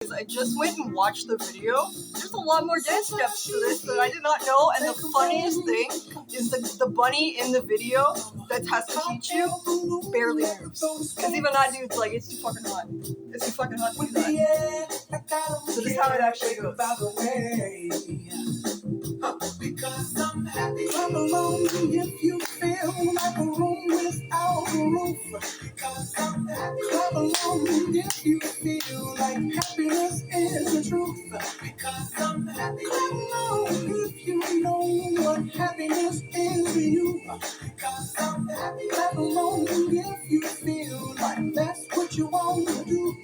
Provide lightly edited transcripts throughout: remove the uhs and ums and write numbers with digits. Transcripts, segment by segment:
I just went and watched the video. There's a lot more dance steps to this that I did not know, and the funniest thing is the bunny in the video that has to teach you barely moves. Because even that dude's like, it's too fucking hot. It's too fucking hot to do that. So this is how it actually goes. Because I'm happy. Come along if you feel like a room without a roof. Because I'm happy. Come along if you feel like happiness is the truth. Because I'm happy. Come along if you know what happiness is to you. Because I'm happy. Come along if you feel like that's what you want to do.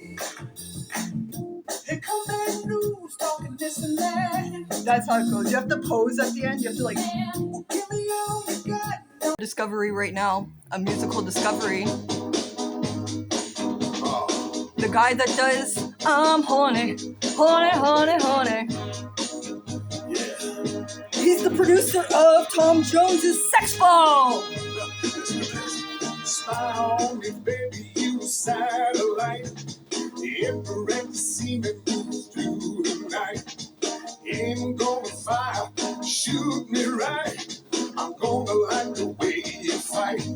Here come bad news, talking this and that. That's how it goes. You have to pose at the end. You have to like, give me all you got. Discovery right now, a musical discovery. The guy that does I'm horny, horny, horny, horny. Yeah. He's the producer of Tom Jones's Sex Ball. Smile on me, baby, you satellite. Infrared seeming moves through the night. Ain't gonna fire, shoot me right. I'm gonna like the way you fight.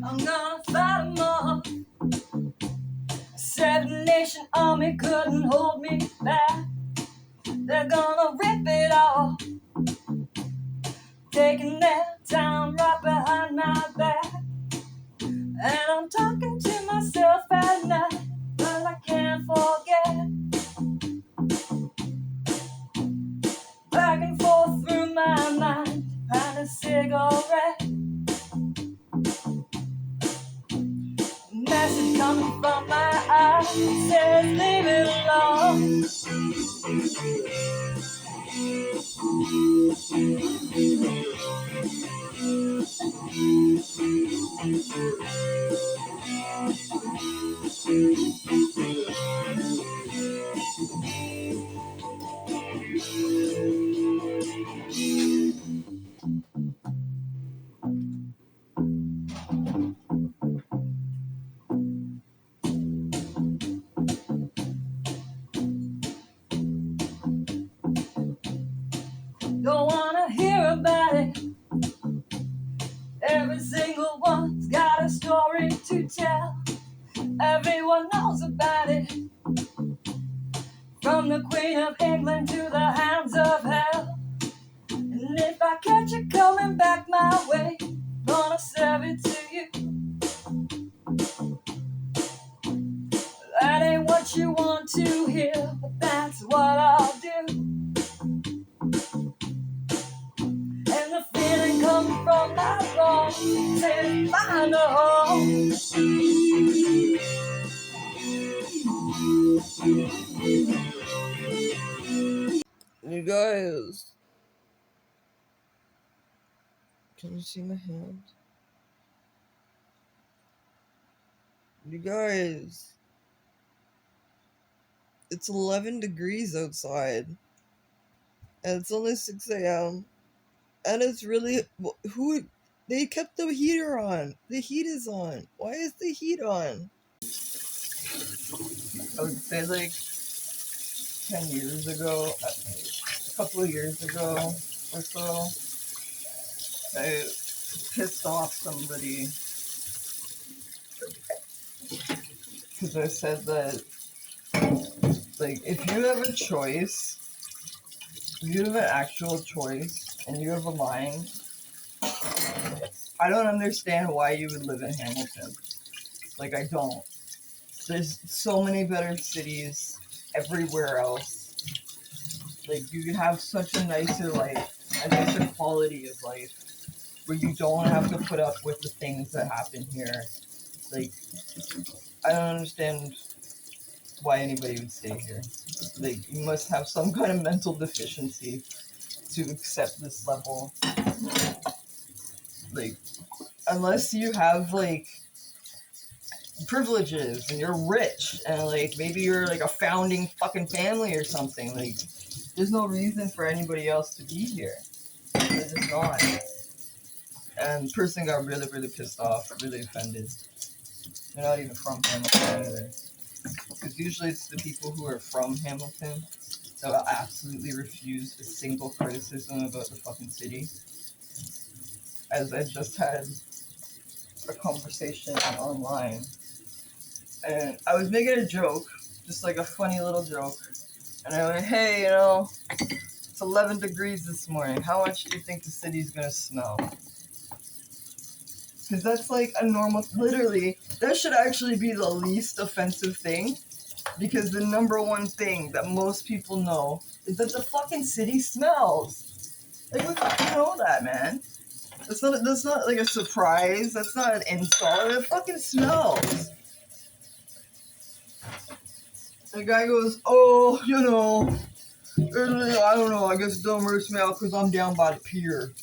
I'm gonna fight 'em all. Seven Nation Army couldn't hold me back. They're gonna rip it off, taking their time right behind my back. And I'm talking to myself at night, but I can't forget. Back and forth through my mind, find a cigarette. Message coming from my eyes says leave it alone. Don't wanna hear about it. Every single one's got a story to tell. Everyone knows about it. From the Queen of England to the hounds of hell. And if I catch you coming back my way, gonna serve it to you. That ain't what you want to hear, but that's what I'll do. And the feeling comes from my bones, says find a home. You guys, can you see my hand? You guys, it's 11 degrees outside, and it's only 6 a.m. And it's really, they kept the heater on. The heat is on. Why is the heat on? I would say like 10 years ago, a couple of years ago or so, I pissed off somebody because I said that, like, if you have a choice, if you have an actual choice and you have a mind, I don't understand why you would live in Hamilton. Like, I don't. There's so many better cities everywhere else. Like, you can have such a nicer life, a nicer quality of life, where you don't have to put up with the things that happen here. Like, I don't understand why anybody would stay here. Like, you must have some kind of mental deficiency to accept this level. Like, unless you have, like, privileges and you're rich and, like, maybe you're, like, a founding fucking family or something. Like, There's no reason for anybody else to be here. They're just not. And the person got really, really pissed off, really offended. They're not even from Hamilton either. Because usually it's the people who are from Hamilton that will absolutely refuse a single criticism about the fucking city. As I just had a conversation online, and I was making a joke, just like a funny little joke, and I went, hey, you know, it's 11 degrees this morning. How much do you think the city's gonna smell? Because that's like a normal, literally, that should actually be the least offensive thing. Because the number one thing that most people know is that the fucking city smells. Like, we fucking know that, man. That's not like a surprise. That's not an insult. It fucking smells. The guy goes, oh, you know, I don't know, I guess it don't really smell because I'm down by the pier.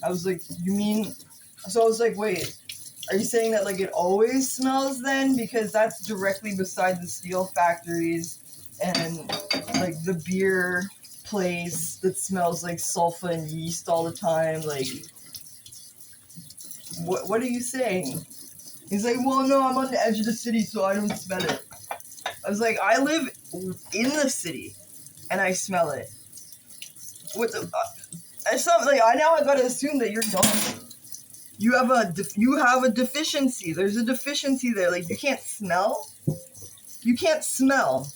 I was like, you mean... So I was like, wait, are you saying that, like, it always smells then? Because that's directly beside the steel factories and, like, the beer place that smells like sulfur and yeast all the time. Like, what are you saying? He's like, well, no, I'm on the edge of the city, so I don't smell it. I was like, I live in the city, and I smell it. What the... It's not, like, I gotta assume that you're dumb. You have a deficiency. There's a deficiency there. Like, you can't smell. You can't smell.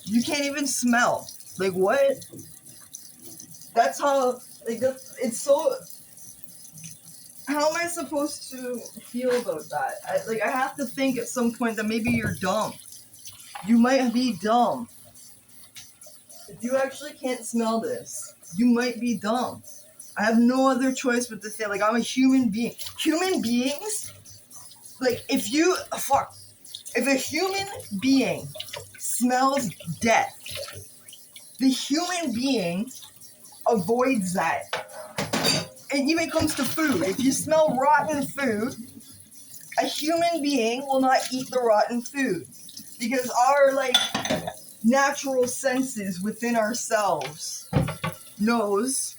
You can't even smell. Like, what? That's how, like, it's so... How am I supposed to feel about that? I have to think at some point that maybe you're dumb. You might be dumb. If you actually can't smell this, you might be dumb. I have no other choice but to say, like, I'm a human being. Human beings, like, if a human being smells death, the human being avoids that. It even comes to food. If you smell rotten food, a human being will not eat the rotten food. Because our, like, natural senses within ourselves knows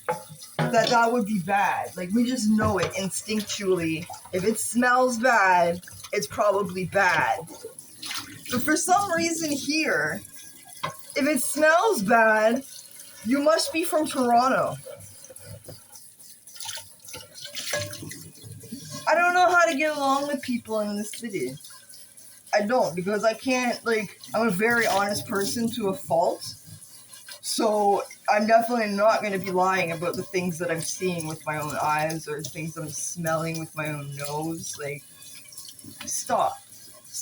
that would be bad. Like, we just know it instinctually. If it smells bad, it's probably bad. But for some reason here, if it smells bad, you must be from Toronto. I don't know how to get along with people in this city. I don't, because I can't, like, I'm a very honest person to a fault. So I'm definitely not going to be lying about the things that I'm seeing with my own eyes or things that I'm smelling with my own nose. Like, stop.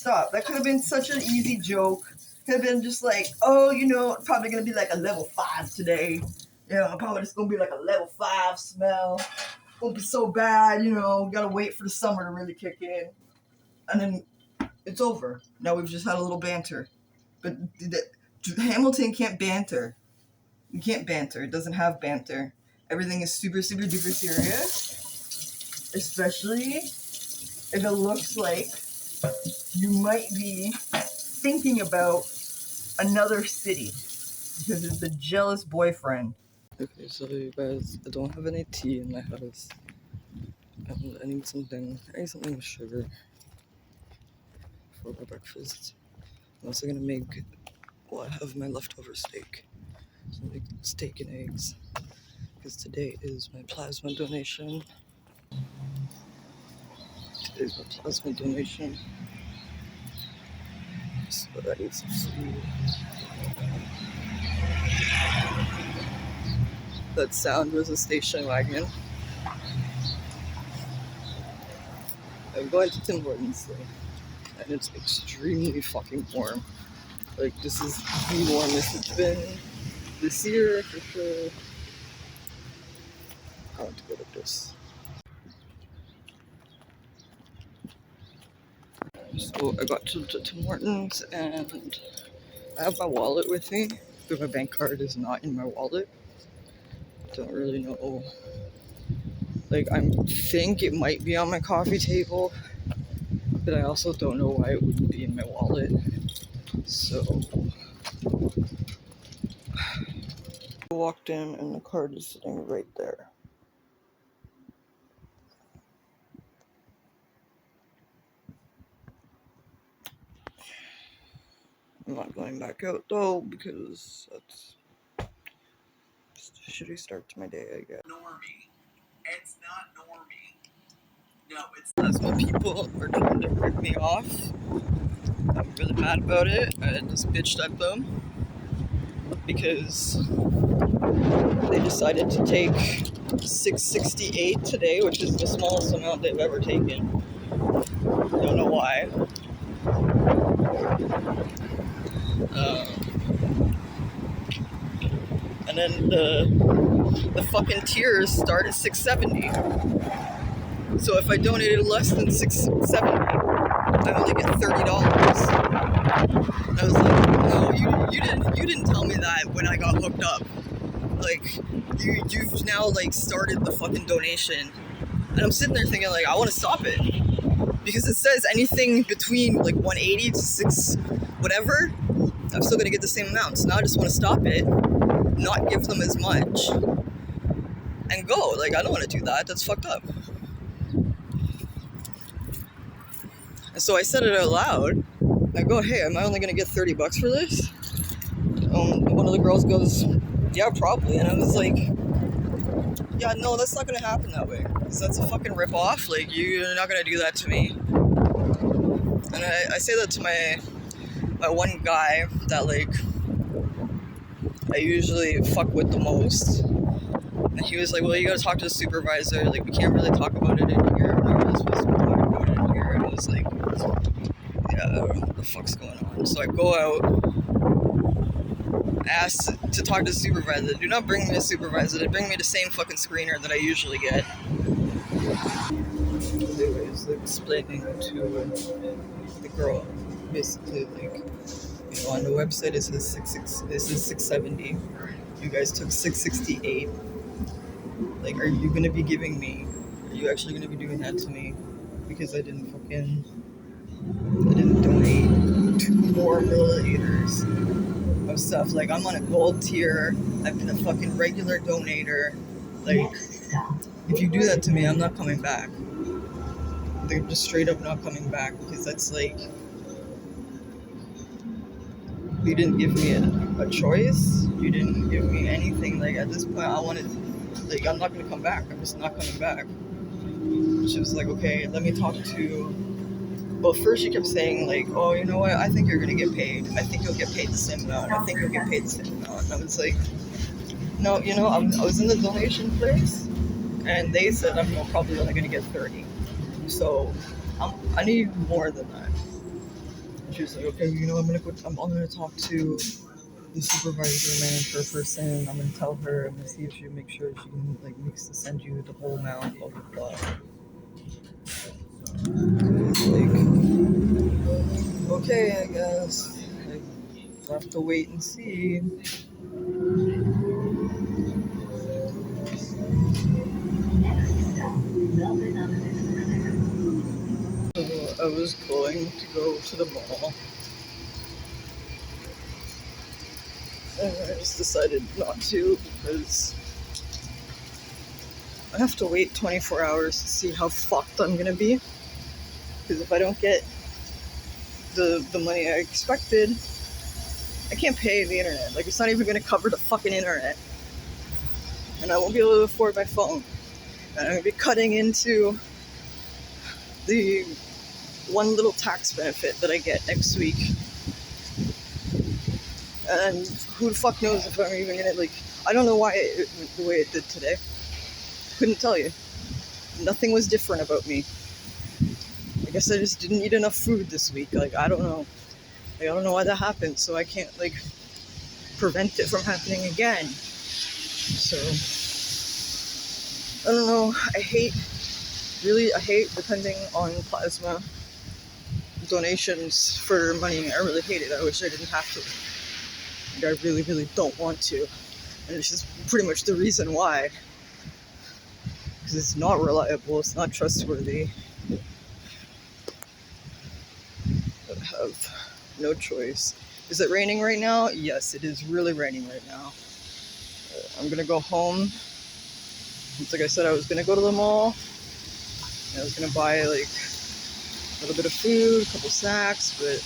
That could have been such an easy joke. Could have been just like, oh, you know, probably going to be like a level 5 today. You know, probably just going to be like a level 5 smell. Won't be so bad, you know, got to wait for the summer to really kick in. And then it's over. Now we've just had a little banter. But Hamilton can't banter. You can't banter. It doesn't have banter. Everything is super, super duper serious. Especially if it looks like you might be thinking about another city. Because it's a jealous boyfriend. Okay, so you guys, I don't have any tea in my house. And I need something with sugar for my breakfast. I'm also gonna make, I have my leftover steak. So I'm making steak and eggs. Because today is my plasma donation. So I need some food. That sound was a station wagon. I'm going to Tim Hortons though. And it's extremely fucking warm. Like, this is the warmest it's been this year for sure. I want to go to this. So I got to Tim Hortons and I have my wallet with me, but my bank card is not in my wallet. Don't really know. Like, I think it might be on my coffee table, but I also don't know why it wouldn't be in my wallet. So I walked in and the card is sitting right there. I'm not going back out though because that's just a shitty start to my day, I guess. Normie. It's not normie. No, it's not. That's what people are trying to rip me off. I'm really mad about it. I just bitched at them because they decided to take $668 today, which is the smallest amount they've ever taken. I don't know why. And then the fucking tiers start at $670. So if I donated less than $670, I only get $30. I was like, no, you didn't tell me that when I got hooked up. Like, you've now like started the fucking donation, and I'm sitting there thinking like I want to stop it because it says anything between like 180 to 6 whatever, I'm still gonna get the same amount. So now I just want to stop it, not give them as much, and go. Like I don't want to do that. That's fucked up. And so I said it out loud. I go, hey, am I only gonna get $30 for this? One of the girls goes, yeah, probably. And I was like, yeah, no, that's not gonna happen that way. Because that's a fucking rip-off. Like, you're not gonna do that to me. And I say that to my one guy that, like, I usually fuck with the most. And he was like, well, you gotta talk to the supervisor. Like, we can't really talk about it in here. We're not really supposed to be talking about it in here. And I was like, yeah, I don't know what the fuck's going on. So I go out, ask to talk to the supervisor. Do not bring me a supervisor. They bring me the same fucking screener that I usually get. Anyways, they're explaining to the girl, basically, like, you know, on the website it says 670. You guys took 668. Like, are you gonna be giving me? Are you actually gonna be doing that to me? Because I didn't donate 2 more milliliters of stuff. Like, I'm on a gold tier. I've been a fucking regular donator. Like, if you do that to me, I'm not coming back. They're just straight up not coming back because that's like, you didn't give me a choice. You didn't give me anything. Like, at this point, I wanted, like, I'm not gonna come back. I'm just not coming back. She was like, okay, let me talk to. Well, first she kept saying like, oh, you know what? I think you're gonna get paid. I think you'll get paid the same amount. I think you'll get paid the same amount. And I was like, no, you know, I was in the donation place, and they said I'm probably only gonna get 30. So I need more than that. And she was like, okay, you know, I'm gonna talk to the supervisor manager person. I'm gonna tell her. I'm gonna see if she makes sure she can like makes to send you the whole amount. Blah blah blah. Like, okay, I guess I have to wait and see. So I was going to go to the mall, and I just decided not to because I have to wait 24 hours to see how fucked I'm gonna be. Because if I don't get the money I expected, I can't pay the internet. Like, it's not even gonna cover the fucking internet. And I won't be able to afford my phone. And I'm gonna be cutting into the one little tax benefit that I get next week. And who the fuck knows if I'm even gonna, like, I don't know why it went the way it did today. Couldn't tell you. Nothing was different about me. I guess I just didn't eat enough food this week. Like, I don't know. Like, I don't know why that happened, so I can't, like, prevent it from happening again. So, I don't know. I hate depending on plasma donations for money. I really hate it. I wish I didn't have to. Like, I really, really don't want to. And it's just pretty much the reason why. Because it's not reliable, it's not trustworthy. I have no choice. Is it raining right now? Yes, it is really raining right now. I'm gonna go home. It's like I said, I was gonna go to the mall. And I was gonna buy like a little bit of food, a couple snacks, but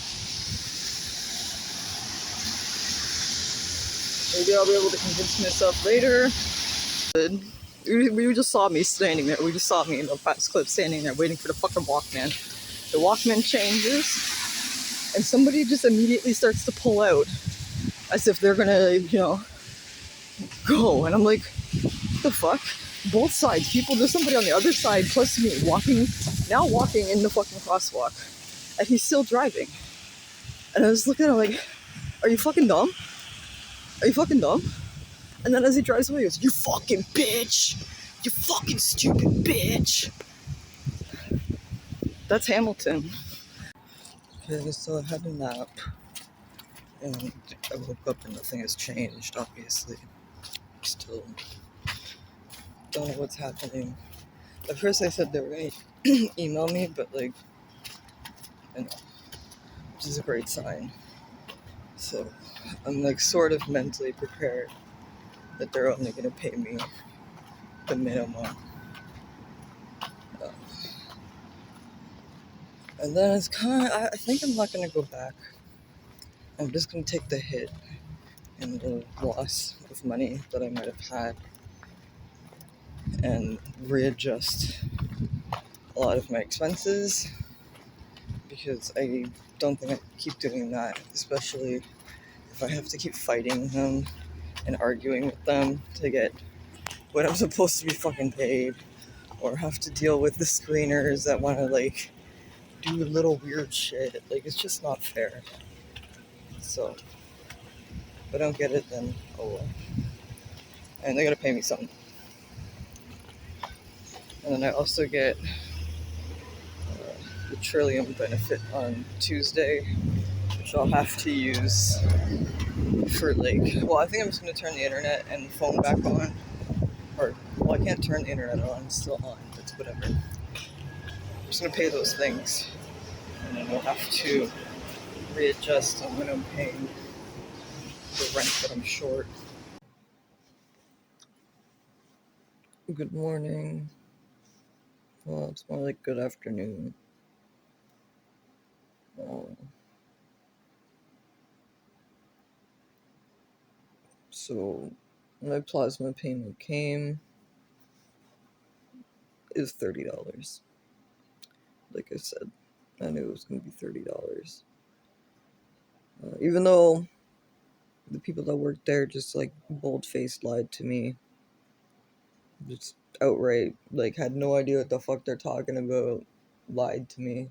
maybe I'll be able to convince myself later. We just saw me standing there. We just saw me in the past clip standing there waiting for the fucking Walkman. The Walkman changes, and somebody just immediately starts to pull out as if they're gonna, go. And I'm like, what the fuck? Both sides, people, there's somebody on the other side plus me walking in the fucking crosswalk. And he's still driving. And I was looking at him like, are you fucking dumb? Are you fucking dumb? And then as he drives away, he goes, you fucking bitch! You fucking stupid bitch! That's Hamilton. Okay, so I had a nap. And I woke up and nothing has changed, obviously. Still don't know what's happening. At first I said they were going to email me, but like, I know, which is a great sign. So I'm like sort of mentally prepared that they're only going to pay me the minimum. And then it's kind of, I think I'm not going to go back. I'm just going to take the hit and the loss of money that I might have had and readjust a lot of my expenses, because I don't think I can keep doing that, especially if I have to keep fighting them and arguing with them to get what I'm supposed to be fucking paid, or have to deal with the screeners that want to like do little weird shit. Like, it's just not fair. So if I don't get it, then oh well. And they gotta pay me something. And then I also get the Trillium benefit on Tuesday, which I'll have to use for like, well, I think I'm just gonna turn the internet and phone back on. Or, well, I can't turn the internet on, it's still on, but whatever. I'm just gonna pay those things, and then we'll have to readjust on when I'm paying the rent that I'm short. Good morning. Well, it's more like good afternoon. So my plasma payment is $30. Like I said, I knew it was going to be $30. Even though the people that worked there just like bold-faced lied to me. Just outright, like, had no idea what the fuck they're talking about. Lied to me.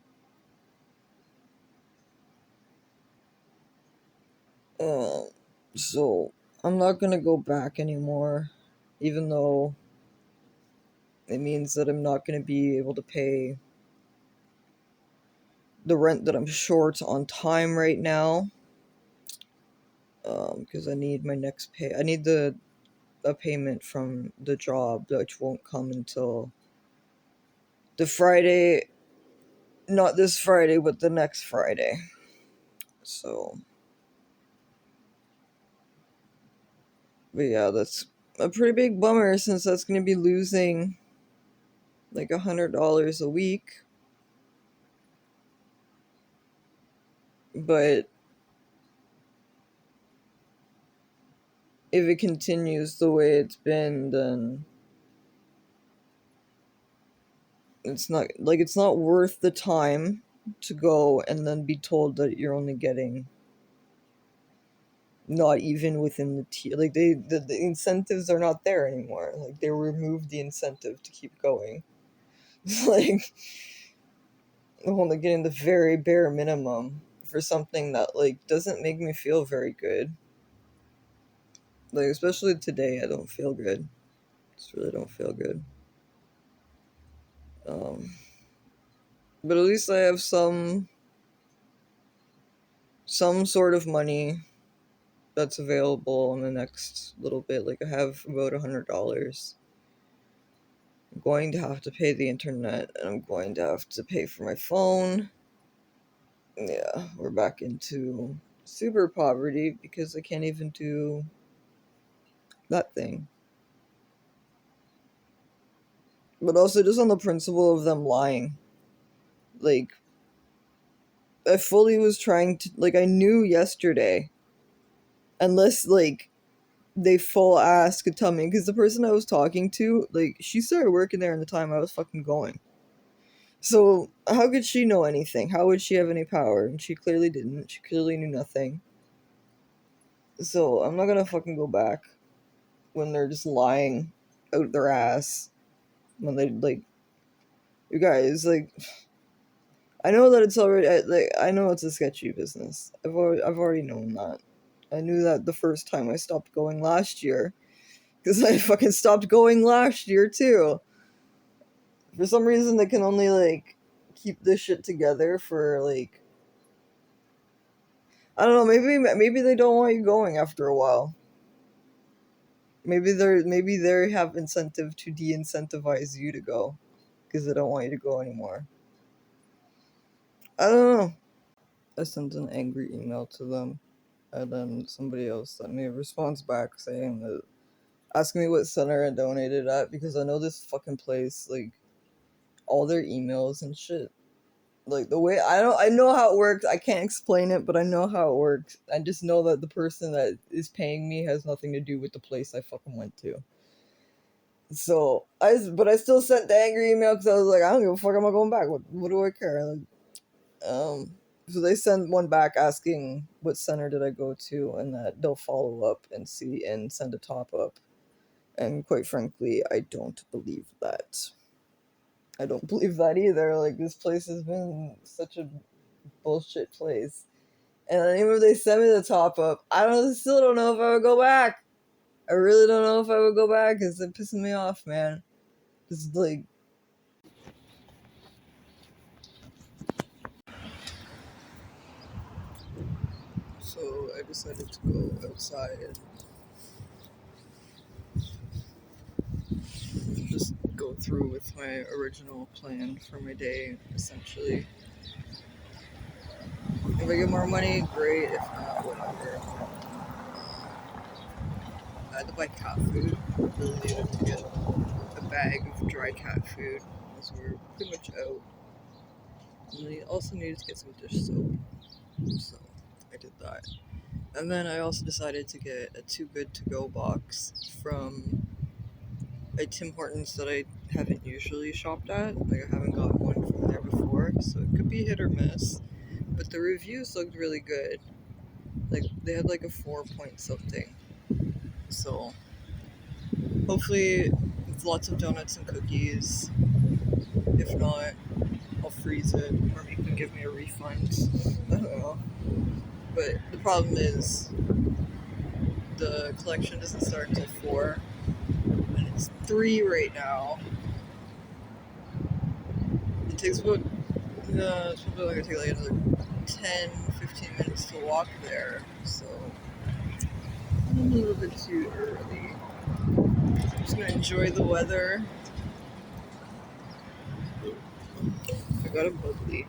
So I'm not going to go back anymore, even though it means that I'm not going to be able to pay the rent that I'm short on time right now, because I need my next pay. I need a payment from the job, which won't come until the Friday, not this Friday, but the next Friday. So, but yeah, that's a pretty big bummer, since that's going to be losing like $100 a week. But if it continues the way it's been, then it's not worth the time to go and then be told that you're only getting not even within the tier. Like, the incentives are not there anymore. Like, they removed the incentive to keep going. Like, I'm only getting the very bare minimum for something that like doesn't make me feel very good. Like, especially today, I don't feel good. Just really don't feel good. But at least I have some sort of money that's available in the next little bit. Like, I have about $100. I'm going to have to pay the internet, and I'm going to have to pay for my phone. Yeah, we're back into super poverty because I can't even do that thing. But also just on the principle of them lying. Like, I fully was trying to, like, I knew yesterday, unless, like, they full ass could tell me, because the person I was talking to, like, she started working there in the time I was fucking going. So, how could she know anything? How would she have any power? And she clearly didn't. She clearly knew nothing. So, I'm not gonna fucking go back when they're just lying out their ass. When they, like, you guys, like, I know that it's already, I know it's a sketchy business. I've already known that. I knew that the first time I stopped going last year. Because I fucking stopped going last year, too. For some reason, they can only, like, keep this shit together for, like, I don't know, maybe they don't want you going after a while. Maybe they have incentive to de-incentivize you to go. Because they don't want you to go anymore. I don't know. I sent an angry email to them. And then somebody else sent me a response back saying that, asking me what center I donated at, because I know this fucking place, like, all their emails and shit. Like, the way, I know how it works. I can't explain it, but I know how it works. I just know that the person that is paying me has nothing to do with the place I fucking went to. So, but I still sent the angry email because I was like, I don't give a fuck, I'm not going back. What do I care? Like, so they sent one back asking what center did I go to, and that they'll follow up and see and send a top up. And quite frankly, I don't believe that. I don't believe that either. Like, this place has been such a bullshit place. And then even if they send me the top up, still don't know if I would go back. I really don't know if I would go back because it's pissing me off, man. It's like, so I decided to go outside and just go through with my original plan for my day, essentially. If I get more money, great. If not, whatever. I had to buy cat food. I really needed to get a bag of dry cat food because we're pretty much out. And I also needed to get some dish soap. So I did that. And then I also decided to get a Too Good To Go box from a Tim Hortons that I haven't usually shopped at. Like, I haven't gotten one from there before, so it could be hit or miss. But the reviews looked really good. Like, they had like a 4 point something. So hopefully with lots of donuts and cookies. If not, I'll freeze it or make them give me a refund. I don't know. But the problem is the collection doesn't start until 4, and it's 3 right now. It takes about, it's probably going to take like another 10-15 minutes to walk there, so I'm a little bit too early. I'm just going to enjoy the weather. I got a bubbly.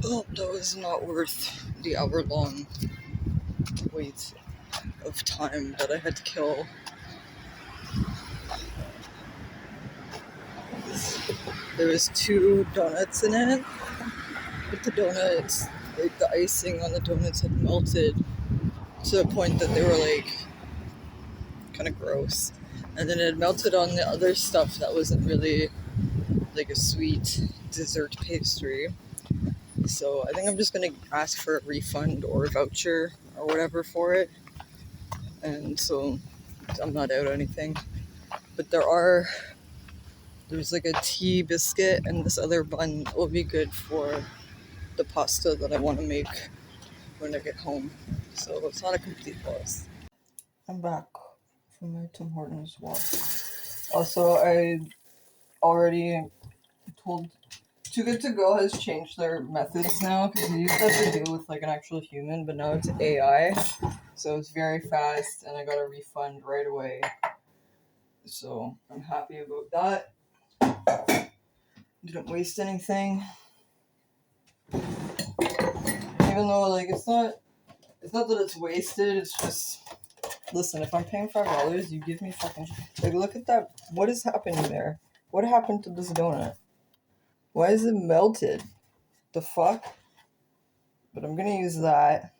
Oh, that was not worth the hour-long wait of time that I had to kill. There was 2 donuts in it, but the donuts, like the icing on the donuts had melted to the point that they were like kind of gross. And then it melted on the other stuff that wasn't really like a sweet dessert pastry. So I think I'm just gonna ask for a refund or a voucher or whatever for it. And so I'm not out anything. But there's like a tea biscuit and this other bun will be good for the pasta that I want to make when I get home. So it's not a complete loss. I'm back from my Tim Hortons walk. Also, I already told Too Good To Go has changed their methods now because they used to have to deal with like an actual human, but now it's AI. So it's very fast, and I got a refund right away. So I'm happy about that. Didn't waste anything. Even though, like, it's not that it's wasted, it's just, listen, if I'm paying $5, you give me fucking, like, look at that, what is happening there? What happened to this donut? Why is it melted? The fuck? But I'm gonna use that.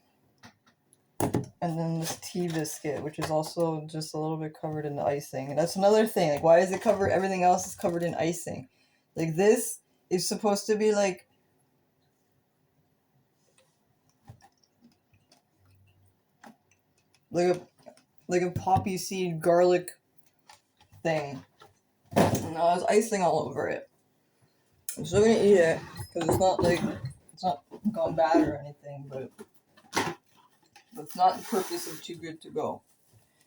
And then this tea biscuit, which is also just a little bit covered in the icing. And that's another thing, like, why is it covered, everything else is covered in icing? Like, this is supposed to be, like a poppy seed garlic thing. And now there's icing all over it. I'm still gonna eat it because it's not gone bad or anything, but that's not the purpose of Too Good To Go.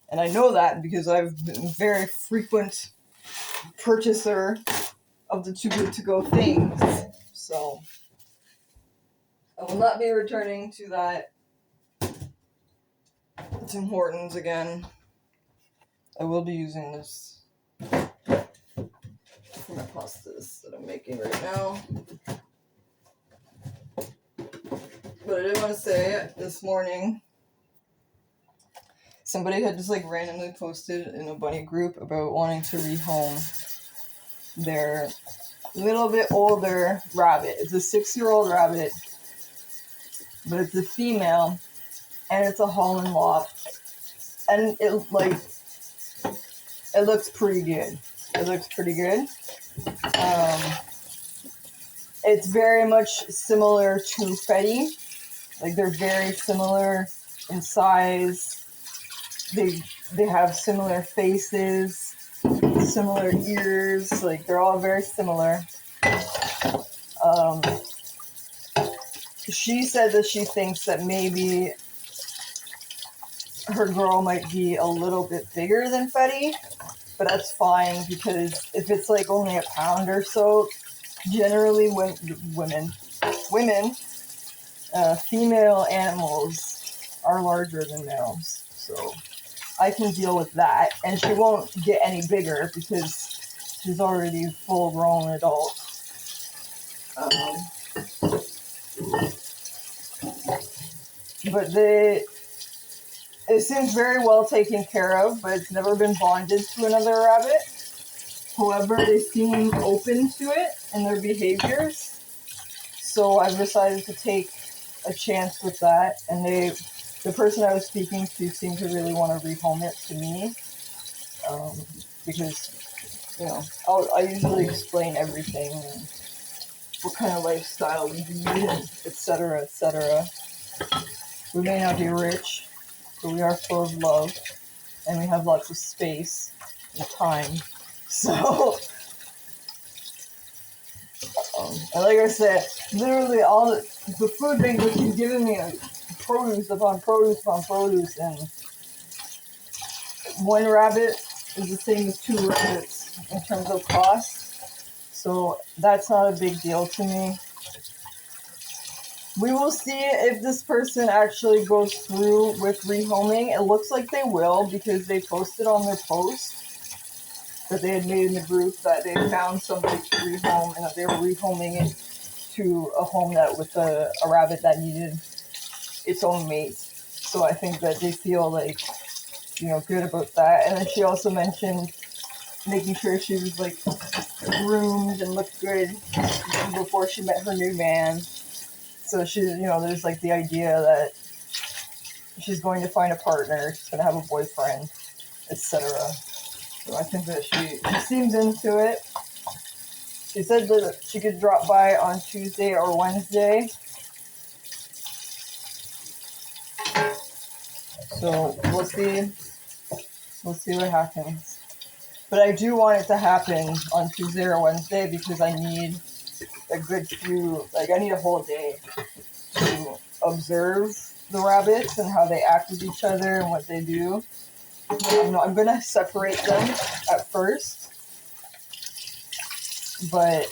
And I know that because I've been a very frequent purchaser of the Too Good To Go things. So I will not be returning to that Tim Hortons again. I will be using this for my pastas that I'm making right now. But I did want to say, this morning, somebody had just like randomly posted in a bunny group about wanting to rehome their little bit older rabbit. It's a 6-year-old rabbit, but it's a female, and it's a Holland Lop, and it looks pretty good. It looks pretty good. It's very much similar to Fetty. Like, they're very similar in size. They have similar faces, similar ears. Like, they're all very similar. She said that she thinks that maybe her girl might be a little bit bigger than Fetty, but that's fine because if it's like only a pound or so, generally female animals are larger than males, so I can deal with that, and she won't get any bigger because she's already full-grown adult. But it seems very well taken care of, but it's never been bonded to another rabbit. However, they seem open to it in their behaviors, so I've decided to take a chance with that, and the person I was speaking to seemed to really want to rehome it to me, because, you know, I usually explain everything, and what kind of lifestyle we lead, etc., etc. We may not be rich, but we are full of love, and we have lots of space and time. So, and like I said, literally all the food bank that she's giving me, produce upon produce upon produce, and one rabbit is the same as 2 rabbits in terms of cost. So that's not a big deal to me. We will see if this person actually goes through with rehoming. It looks like they will because they posted on their post that they had made in the group that they found somebody to rehome and that they were rehoming it to a home that with a rabbit that needed its own mate. So I think that they feel like, you know, good about that. And then she also mentioned making sure she was like groomed and looked good before she met her new man. So she, you know, there's like the idea that she's going to find a partner, she's going to have a boyfriend, etc. So I think that she seems into it. She said that she could drop by on Tuesday or Wednesday. So we'll see. We'll see what happens. But I do want it to happen on Tuesday or Wednesday because I need a good few, like I need a whole day to observe the rabbits and how they act with each other and what they do. I'm going to separate them at first, but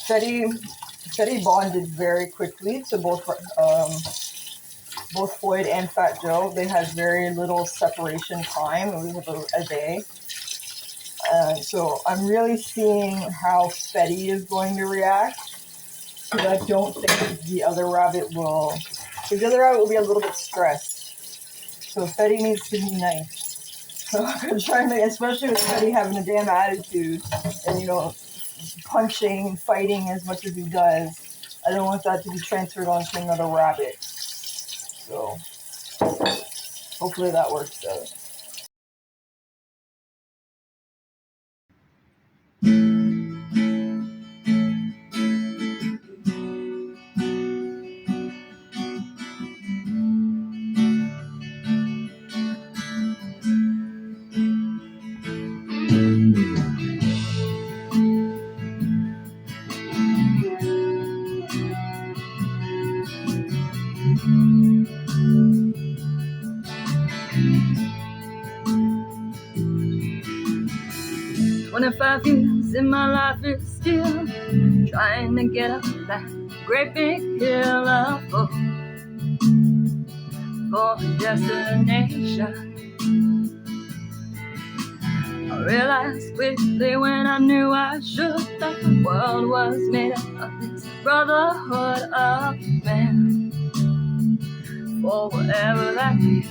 Fetty Fetty bonded very quickly to both Floyd and Fat Joe. They had very little separation time. It was about a day. So I'm really seeing how Fetty is going to react, because I don't think the other rabbit will. Because the other rabbit will be a little bit stressed. So Fetty needs to be nice. So I'm trying to, especially with Fetty having a damn attitude and, you know, punching and fighting as much as he does, I don't want that to be transferred onto another rabbit. So hopefully that works out. "25 years in my life is still trying to get up that great big hill of hope for a destination. I realized quickly when I knew I should that the world was made up of this brotherhood of man, for whatever that means.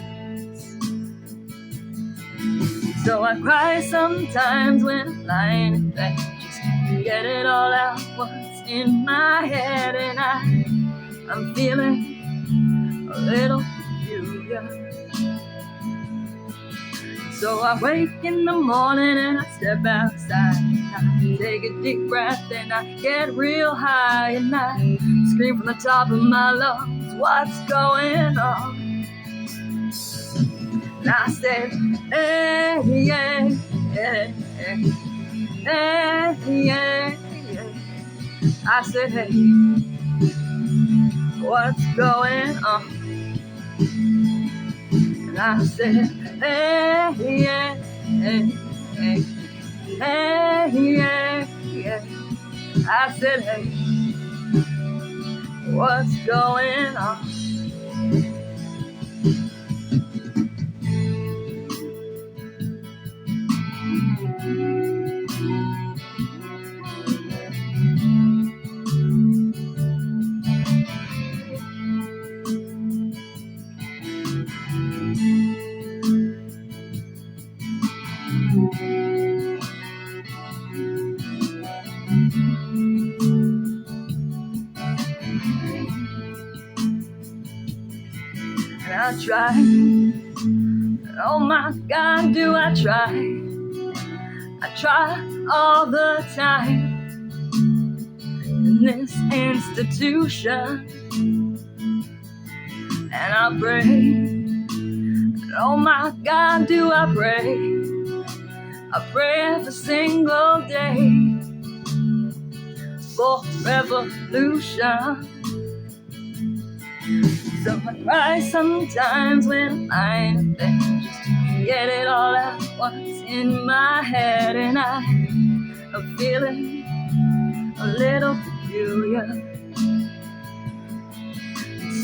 So I cry sometimes when I'm lying in bed, just to get it all out what's in my head, and I'm feeling a little peculiar. So I wake in the morning and I step outside, and I take a deep breath and I get real high, and I scream from the top of my lungs, what's going on? And I said, hey, yeah, yeah, yeah, hey, yeah, yeah. I said, hey, what's going on? And I said, hey, yeah, hey, hey, hey, yeah, yeah. I said, hey, what's going on? And I try, and oh my God, do I try. I try all the time in this institution, and I pray, and oh my God, do I pray. I pray every single day for revolution. So I cry sometimes when I'm lying in bed, just to get it all out what's in my head, and I'm feeling a little peculiar.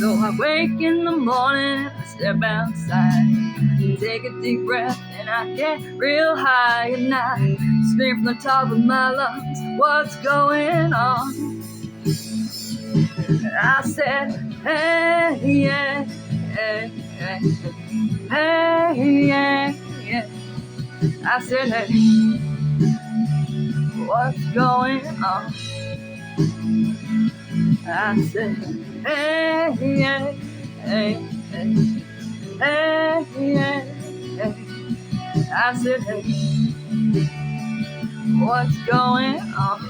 So I wake in the morning, I step outside, take a deep breath, and I get real high, and I scream from the top of my lungs, what's going on? And I said, hey, yeah, hey, hey, hey, yeah, yeah. I said, hey, what's going on? I said, hey, yeah, hey, hey, hey, yeah, hey. I said, hey, what's going on?